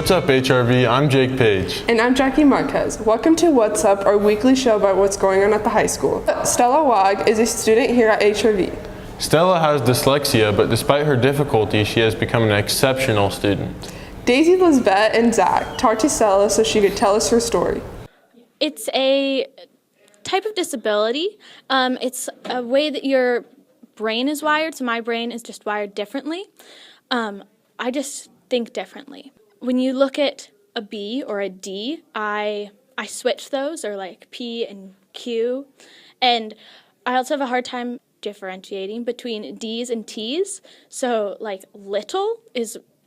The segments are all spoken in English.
What's up, HRV? I'm Jake Page. And I'm Jackie Marquez. Welcome to What's Up, our weekly show about what's going on at the high school. Stella Wag is a student here at HRV. Stella has dyslexia, but despite her difficulty, she has become an exceptional student. Daisy, Lisbeth, and Zach talked to Stella so she could tell us her story. It's a type of disability. It's a way that your brain is wired, so my brain is just wired differently. I just think differently. When you look at a B or a D, I switch those, or like P and Q, and I also have a hard time differentiating between D's and T's. So like little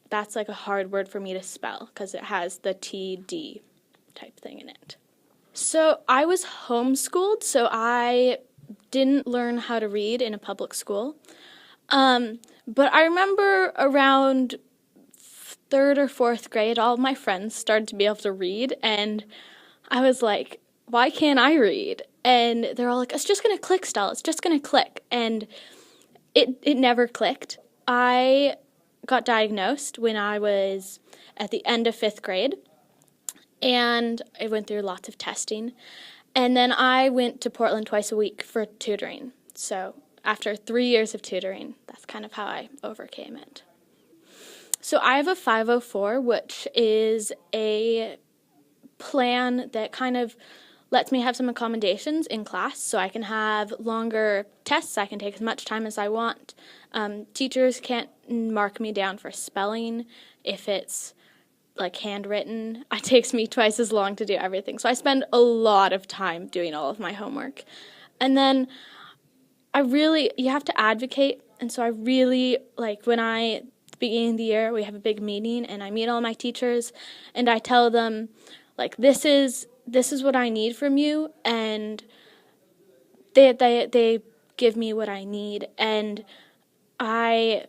that's like a hard word for me to spell because it has the TD type thing in it. So I was homeschooled, so I didn't learn how to read in a public school. But I remember around 3rd or 4th grade, all of my friends started to be able to read, and I was like, why can't I read? And they're all like, it's just going to click, Stella, it's just going to click. And it never clicked. I got diagnosed when I was at the end of 5th grade, and I went through lots of testing. And then I went to Portland twice a week for tutoring. So after 3 years of tutoring, that's kind of how I overcame it. So I have a 504, which is a plan that kind of lets me have some accommodations in class, so I can have longer tests. I can take as much time as I want. Teachers can't mark me down for spelling if it's like handwritten. It takes me twice as long to do everything. So I spend a lot of time doing all of my homework. And then you have to advocate. And so I really, like when beginning of the year, we have a big meeting and I meet all my teachers and I tell them, like, this is what I need from you, and they give me what I need, and I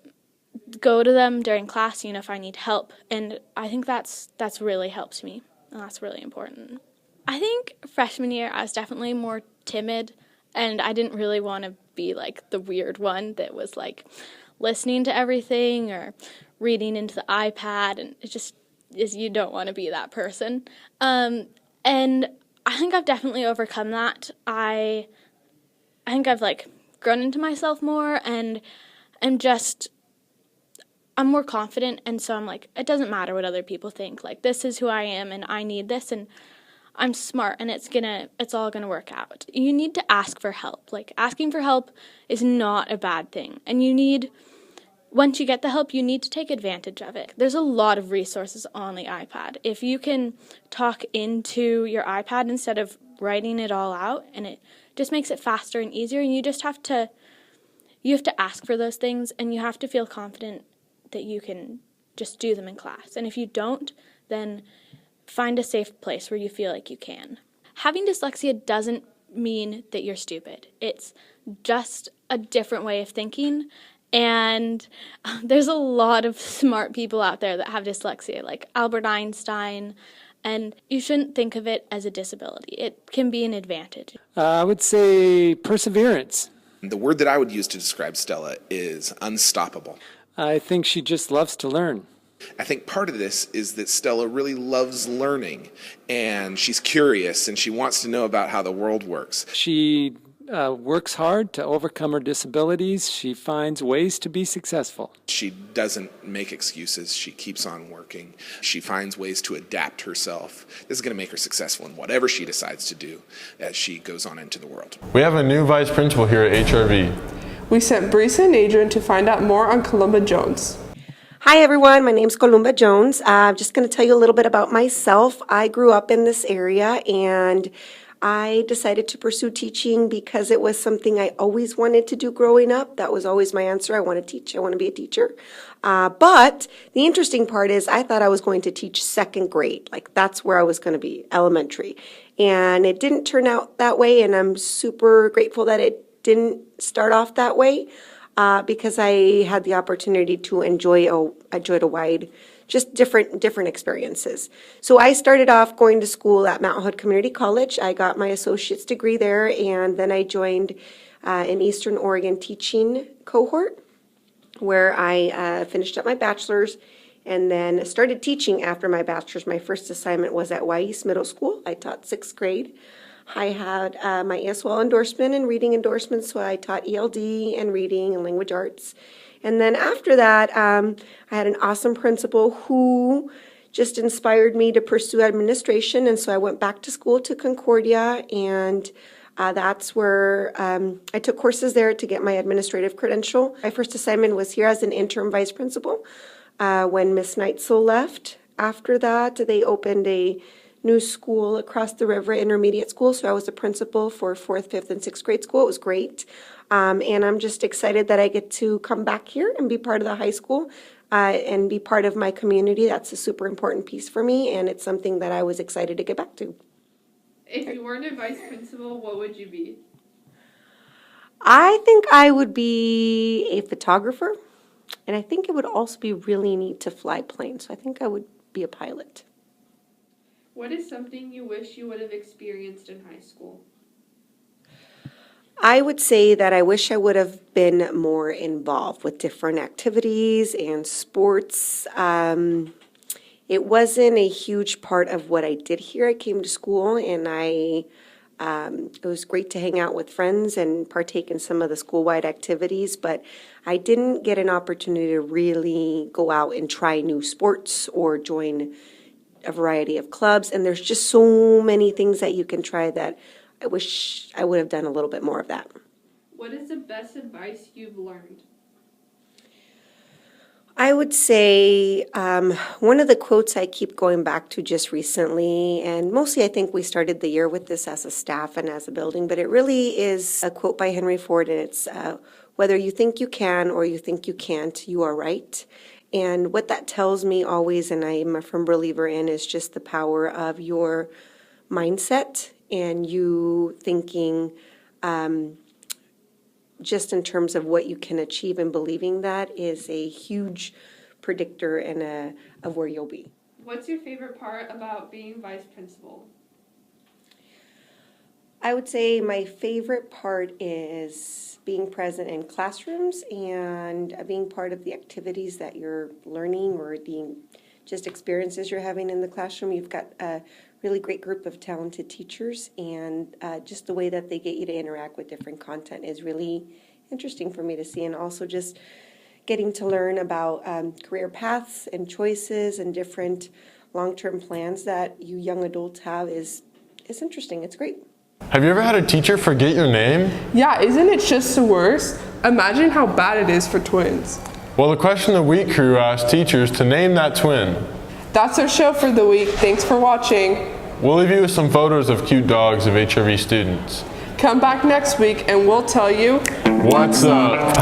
go to them during class, if I need help, and I think that's really helps me, and that's really important. I think freshman year I was definitely more timid, and I didn't really want to be like the weird one that was like listening to everything or reading into the iPad, and it just you don't want to be that person. And I think I've definitely overcome that. I think I've grown into myself more, and I'm more confident, and so I'm like, it doesn't matter what other people think. Like, this is who I am, and I need this, and I'm smart, and it's all gonna work out. You need to ask for help. Like, asking for help is not a bad thing, and once you get the help, you need to take advantage of it. There's a lot of resources on the iPad. If you can talk into your iPad instead of writing it all out, and it just makes it faster and easier, and you have to ask for those things, and you have to feel confident that you can just do them in class. And if you don't, then find a safe place where you feel like you can. Having dyslexia doesn't mean that you're stupid. It's just a different way of thinking. And there's a lot of smart people out there that have dyslexia, like Albert Einstein, and you shouldn't think of it as a disability. It can be an advantage. I would say perseverance. The word that I would use to describe Stella is unstoppable. I think she just loves to learn. I think part of this is that Stella really loves learning, and she's curious, and she wants to know about how the world works. She works hard to overcome her disabilities. She finds ways to be successful. She doesn't make excuses. She keeps on working. She finds ways to adapt herself. This is going to make her successful in whatever she decides to do as she goes on into the world. We have a new vice principal here at HRV. We sent Brisa and Adrian to find out more on Columba Jones. Hi everyone, my name's Columba Jones. I'm just going to tell you a little bit about myself. I grew up in this area, and I decided to pursue teaching because it was something I always wanted to do growing up. That was always my answer. I want to teach. I want to be a teacher. But the interesting part is I thought I was going to teach 2nd grade. Like, that's where I was going to be, elementary. And it didn't turn out that way, and I'm super grateful that it didn't start off that way because I had the opportunity to enjoy a wide, just different experiences. So I started off going to school at Mount Hood Community College. I got my associate's degree there, and then I joined an Eastern Oregon teaching cohort where I finished up my bachelor's and then started teaching after my bachelor's. My first assignment was at Wyse Middle School. I taught 6th grade. I had my ESOL endorsement and reading endorsement, so I taught ELD and reading and language arts. And then after that, I had an awesome principal who just inspired me to pursue administration, and so I went back to school to Concordia, and that's where I took courses there to get my administrative credential. My first assignment was here as an interim vice principal when Miss Neitzel left. After that, they opened a new school across the river, intermediate school, so I was a principal for 4th, 5th, and 6th grade school. It was great, and I'm just excited that I get to come back here and be part of the high school and be part of my community. That's a super important piece for me, and it's something that I was excited to get back to. If you weren't a vice principal, what would you be? I think I would be a photographer, and I think it would also be really neat to fly planes, so I think I would be a pilot. What is something you wish you would have experienced in high school? I would say that I wish I would have been more involved with different activities and sports. It wasn't a huge part of what I did here. I came to school and it was great to hang out with friends and partake in some of the school-wide activities, but I didn't get an opportunity to really go out and try new sports or join a variety of clubs. And there's just so many things that you can try that I wish I would have done a little bit more of that. What is the best advice you've learned? I would say one of the quotes I keep going back to just recently, and mostly I think we started the year with this as a staff and as a building, but it really is a quote by Henry Ford, and it's whether you think you can or you think you can't, you are right. And what that tells me always, and I'm a firm believer in, is just the power of your mindset and you thinking just in terms of what you can achieve, and believing that is a huge predictor and of where you'll be. What's your favorite part about being vice principal? I would say my favorite part is being present in classrooms and being part of the activities that you're learning or the just experiences you're having in the classroom. You've got a really great group of talented teachers, and just the way that they get you to interact with different content is really interesting for me to see. And also just getting to learn about career paths and choices and different long-term plans that you young adults have is interesting. It's great. Have you ever had a teacher forget your name? Yeah, isn't it just the worst? Imagine how bad it is for twins. Well, the Question of the Week crew asked teachers to name that twin. That's our show for the week. Thanks for watching. We'll leave you with some photos of cute dogs of HRV students. Come back next week and we'll tell you What's up?